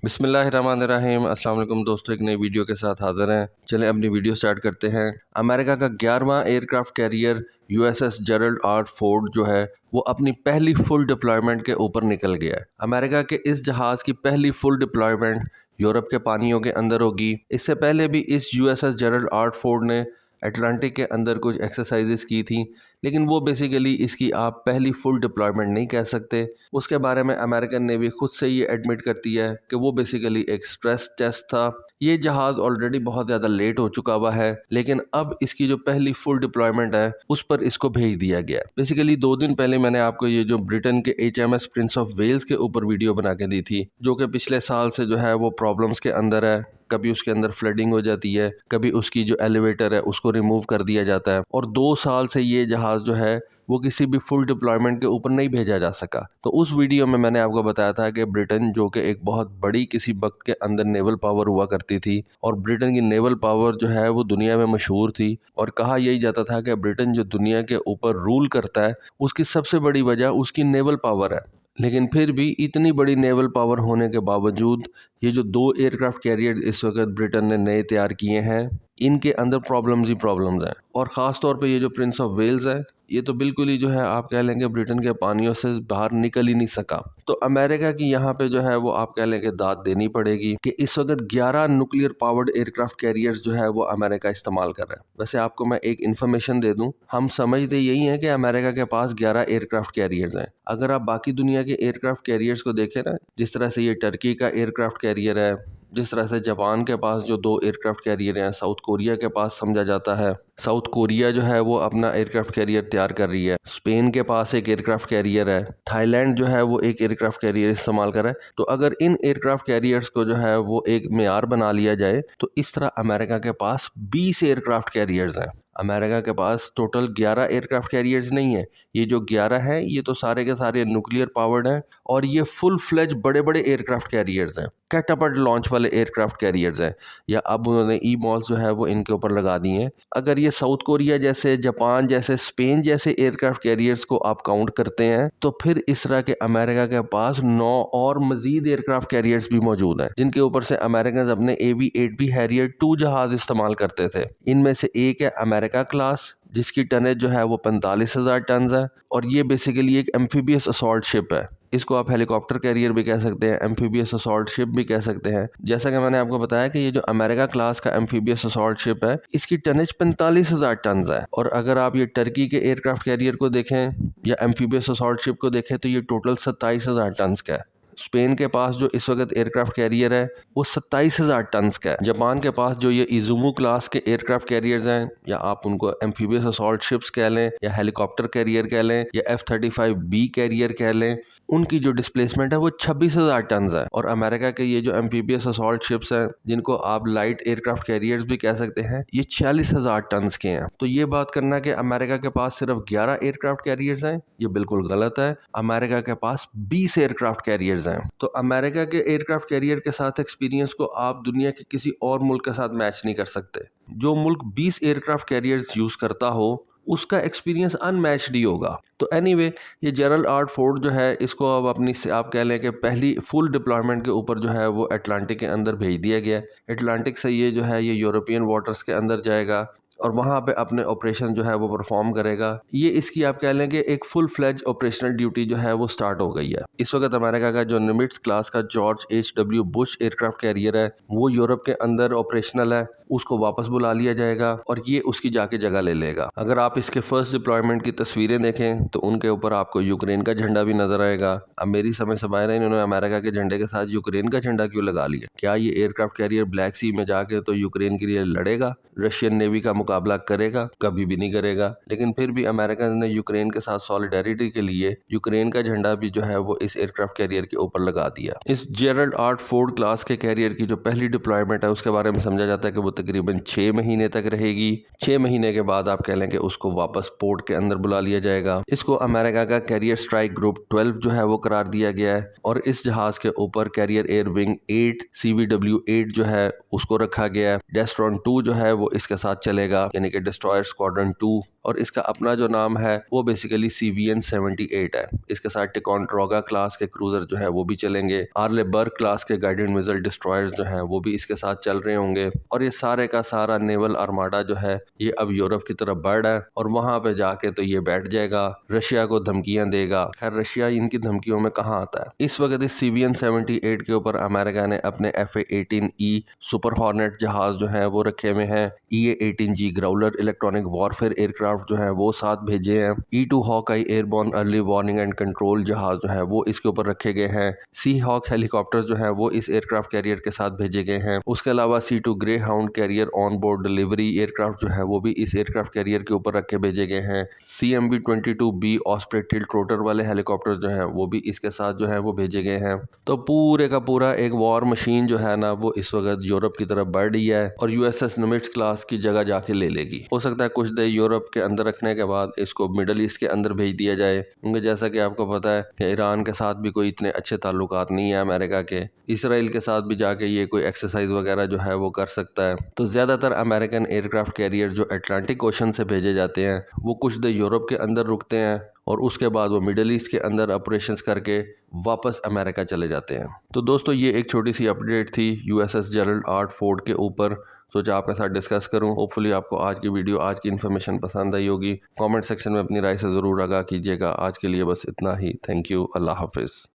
बिस्मिल्लाहिर्रहमानिर्रहीम। अस्सलाम वालेकुम दोस्तों, एक नई वीडियो के साथ हाज़िर हैं। चलें अपनी वीडियो स्टार्ट करते हैं। अमेरिका का 11वां aircraft carrier USS Gerald R Ford जो है वो अपनी पहली फुल डिप्लॉयमेंट के ऊपर निकल गया है। अमेरिका के इस जहाज़ की पहली फुल डिप्लॉयमेंट यूरोप के पानियों के अंदर होगी। इससे पहले भी इस यूएसएस जेरल्ड आर फोर्ड ने अटलांटिक के अंदर कुछ एक्सरसाइजेस की थी, लेकिन वो बेसिकली इसकी आप पहली फुल डिप्लॉयमेंट नहीं कह सकते। उसके बारे में अमेरिकन नेवी खुद से ये एडमिट करती है कि वो बेसिकली एक स्ट्रेस टेस्ट था। ये जहाज़ ऑलरेडी बहुत ज़्यादा लेट हो चुका हुआ है, लेकिन अब इसकी जो पहली फुल डिप्लॉयमेंट है उस पर इसको भेज दिया गया। बेसिकली 2 दिन पहले मैंने आपको ये जो ब्रिटेन के HMS प्रिंस ऑफ वेल्स के ऊपर वीडियो बना के दी थी, जो कि पिछले साल से जो है वो प्रॉब्लम्स के अंदर है। कभी उसके अंदर फ्लडिंग हो जाती है, कभी उसकी जो एलिवेटर है उसको रिमूव कर दिया जाता है, और 2 साल से ये जहाज़ जो है वो किसी भी फुल डिप्लॉयमेंट के ऊपर नहीं भेजा जा सका। तो उस वीडियो में मैंने आपको बताया था कि ब्रिटेन जो कि एक बहुत बड़ी किसी वक्त के अंदर नेवल पावर हुआ करती थी, और ब्रिटेन की नेवल पावर जो है वो दुनिया में मशहूर थी, और कहा यही जाता था कि ब्रिटेन जो दुनिया के ऊपर रूल करता है उसकी सबसे बड़ी वजह उसकी नेवल पावर है। लेकिन फिर भी इतनी बड़ी नेवल पावर होने के बावजूद ये जो 2 एयरक्राफ्ट कैरियर इस वक्त ब्रिटेन ने नए तैयार किए हैं, इनके अंदर प्रॉब्लम्स ही प्रॉब्लम्स हैं। और ख़ास तौर पे ये जो प्रिंस ऑफ वेल्स है, ये तो बिल्कुल ही जो है आप कह लेंगे ब्रिटेन के पानियों से बाहर निकल ही नहीं सका। तो अमेरिका की यहाँ पे जो है वो आप कह लेंगे दाद देनी पड़ेगी कि इस वक्त 11 न्यूक्लियर पावर्ड एयरक्राफ्ट कैरियर्स जो है वो अमेरिका इस्तेमाल कर रहा है। वैसे आपको मैं एक इन्फॉर्मेशन दे दूं, हम समझते यही हैं कि अमेरिका के पास 11 एयरक्राफ्ट कैरियर्स हैं। अगर आप बाकी दुनिया के एयरक्राफ्ट कैरियर्स को देखें ना, जिस तरह से ये टर्की का एयरक्राफ्ट कैरियर है, जिस तरह से जापान के पास जो 2 एयरक्राफ्ट कैरियर हैं, साउथ कोरिया के पास समझा जाता है, साउथ कोरिया जो है वो अपना एयरक्राफ्ट कैरियर तैयार कर रही है, स्पेन के पास एक एयरक्राफ्ट कैरियर है, थाईलैंड जो है वो एक एयरक्राफ्ट कैरियर इस्तेमाल कर रहा है। तो अगर इन एयरक्राफ्ट कैरियर्स को जो है वो एक मेयार बना लिया जाए, तो इस तरह अमेरिका के पास 20 एयरक्राफ्ट कैरियर्स हैं। अमेरिका के पास टोटल 11 एयरक्राफ्ट कैरियर्स नहीं है। ये जो 11 हैं ये तो सारे के सारे न्यूक्लियर पावर्ड हैं, और ये फुल फ्लेज बड़े बड़े एयरक्राफ्ट कैरियर्स हैं, कैटापल्ट लॉन्च वाले एयरक्राफ्ट कैरियर्स हैं, या अब उन्होंने ई मॉल्स जो है वो इनके ऊपर लगा दिए हैं। अगर ये साउथ कोरिया जैसे, जापान जैसे, स्पेन जैसे एयरक्राफ्ट कैरियर्स को आप काउंट करते हैं, तो फिर इस तरह के अमेरिका के पास 9 और मजीद एयरक्राफ्ट कैरियर्स भी मौजूद हैं, जिनके ऊपर से अमेरिकन अपने AV-8B हैरियर 2 जहाज इस्तेमाल करते थे। इनमें से एक है अमेरिका क्लास, जिसकी टनेज जो है वो 45,000 टन है, और ये बेसिकली एक एम्फीबियस असॉल्ट शिप है। इसको आप हेलीकॉप्टर कैरियर भी कह सकते हैं, एम्फीबियस असॉल्ट शिप भी कह सकते हैं। जैसा कि मैंने आपको बताया कि ये जो अमेरिका क्लास का एम्फीबियस असॉल्ट शिप है, इसकी टनेज 45,000 टन है। और अगर आप ये टर्की के एयरक्राफ्ट कैरियर को देखें या एम्फीबियस असॉल्ट शिप को देखें, तो ये टोटल 27,000 टन का है। स्पेन के पास जो इस वक्त एयरक्राफ्ट कैरियर है वो 27,000 टन का है। जापान के पास जो ये इजुमू क्लास के एयरक्राफ्ट कैरियर्स हैं, या आप उनको एम्फीबियस असॉल्ट शिप्स कह लें, या हेलीकॉप्टर कैरियर कह लें, या F-35B कैरियर कह लें, उनकी जो डिस्प्लेसमेंट है वो 26,000 टन है। और अमेरिका के ये जो एम्फीबियस असॉल्ट शिप्स हैं, जिनको आप लाइट एयरक्राफ्ट कैरियर्स भी कह सकते हैं, ये 46,000 टन के हैं। तो ये बात करना कि अमेरिका के पास सिर्फ 11 एयरक्राफ्ट कैरियर्स हैं, ये बिल्कुल गलत है। अमेरिका के पास 20 एयरक्राफ्ट कैरियर्स हैं। तो अमेरिका के एयरक्राफ्ट कैरियर के साथ एक्सपीरियंस को आप दुनिया के किसी और मुल्क के साथ मैच नहीं कर सकते। जो मुल्क 20 एयरक्राफ्ट कैरियर्स यूज करता हो, उसका एक्सपीरियंस अनमैच्ड ही होगा। तो एनीवे, ये जेरल्ड आर फोर्ड जो है, इसको अब अपनी आप कह लें कि पहली फुल डिप्लॉयमेंट के ऊपर जो है वो अटलांटिक के अंदर भेज दिया गया। अटलांटिक से ये जो है ये यूरोपियन वाटर्स के अंदर जाएगा, और वहाँ पे अपने ऑपरेशन जो है वो परफॉर्म करेगा। ये इसकी आप कह लें कि एक फुल फ्लेज ऑपरेशनल ड्यूटी जो है वो स्टार्ट हो गई है। इस वक्त अमेरिका का जो निमिट्स क्लास का George H.W. Bush aircraft carrier है, वो यूरोप के अंदर ऑपरेशनल है। उसको वापस बुला लिया जाएगा और ये उसकी जाके जगह ले लेगा। अगर आप इसके फर्स्ट डिप्लॉयमेंट की तस्वीरें देखें तो उनके ऊपर आपको यूक्रेन का झंडा भी नजर आएगा। अब मेरी समझ से बाहर है, इन्होंने अमेरिका के झंडे के साथ यूक्रेन का झंडा क्यों लगा लिया? क्या ये एयरक्राफ्ट कैरियर ब्लैक सी में जाके तो यूक्रेन के लिए लड़ेगा, रशियन नेवी का मुकाबला करेगा? कभी भी नहीं करेगा। लेकिन फिर भी अमेरिका ने यूक्रेन के साथ सॉलिडेरिटी के लिए यूक्रेन का झंडा भी जो है वो इस एयरक्राफ्ट कैरियर के ऊपर लगा दिया। इस जेरल्ड आर फोर्ड क्लास के कैरियर की जो पहली डिप्लॉयमेंट है उसके बारे में समझा जाता है कि वो तकरीबन 6 महीने तक रहेगी। 6 महीने के बाद आप कह लें कि उसको वापस पोर्ट के अंदर बुला लिया जाएगा। इसको अमेरिका का कैरियर स्ट्राइक ग्रुप 12 जो है वो करार दिया गया है, और इस जहाज के ऊपर कैरियर एयर विंग 8 CVW-8 जो है उसको रखा गया है। डेस्ट्रॉन 2 जो है वो इसके साथ चलेगा, यानी कि डिस्ट्रॉयर स्क्वाड्रन 2। और इसका अपना जो नाम है वो बेसिकली CVN-78 है। इसके साथ टिकोंड्रोगा क्लास के क्रूजर जो है वो भी चलेंगे। आर्लेबर्ग क्लास के गाइडेड मिसाइल डिस्ट्रॉयर्स जो हैं वो भी इसके साथ चल रहे होंगे और ये सारे का सारा नेवल आर्माडा जो है ये अब यूरोप की तरफ बढ़ रहा है और वहां पे जाके तो ये बैठ जाएगा, रशिया को धमकियां देगा। खैर रशिया इनकी धमकियों में कहाँ आता है। इस वक्त इस CVN-78 के ऊपर अमेरिका ने अपने FA-18E सुपर हॉर्नेट जहाज जो है वो रखे हुए हैं। EA-18G Growler electronic warfare aircraft जो है वो साथ भेजे हैं। E-2 Hawkeye airborne early warning and control जहाज जो है वो इसके ऊपर रखे गए हैं। सी हॉक हेलीकॉप्टर जो है वो इस एयरक्राफ्ट कैरियर के साथ भेजे गए हैं। उसके अलावा C-2 Greyhound carrier on board delivery aircraft जो है वो भी इस एयरक्राफ्ट कैरियर के ऊपर रखे भेजे गए हैं। CMB-22B ऑस्प्रे टिल्ट रोटर वाले हेलीकॉप्टर जो हैं वो भी इसके साथ जो है वो भेजे गए हैं। तो पूरे का पूरा एक वॉर मशीन जो है ना वो इस वक्त यूरोप की तरफ बढ़ रही है और USS निमिट्ज क्लास की जगह जाके ले लेगी। हो सकता है कुछ देर यूरोप के अंदर रखने के बाद इसको मिडल ईस्ट के अंदर भेज दिया जाए, क्योंकि जैसा कि आपको पता है कि ईरान के साथ भी कोई इतने अच्छे ताल्लुकात नहीं है अमेरिका के। इसराइल के साथ भी जाके ये कोई एक्सरसाइज वगैरह जो है वो कर सकता है। तो ज़्यादातर अमेरिकन एयरक्राफ्ट कैरियर जो अटलांटिक ओशन से भेजे जाते हैं वो कुछ देर यूरोप के अंदर रुकते हैं और उसके बाद वो मिडल ईस्ट के अंदर ऑपरेशंस करके वापस अमेरिका चले जाते हैं। तो दोस्तों ये एक छोटी सी अपडेट थी USS जेरल्ड आर फोर्ड के ऊपर, सोचा आपके साथ डिस्कस करूं। होपफुली आपको आज की वीडियो, आज की इन्फॉर्मेशन पसंद आई होगी। कमेंट सेक्शन में अपनी राय से ज़रूर आगाह कीजिएगा। आज के लिए बस इतना ही। Thank you. अल्लाह हाफिज़।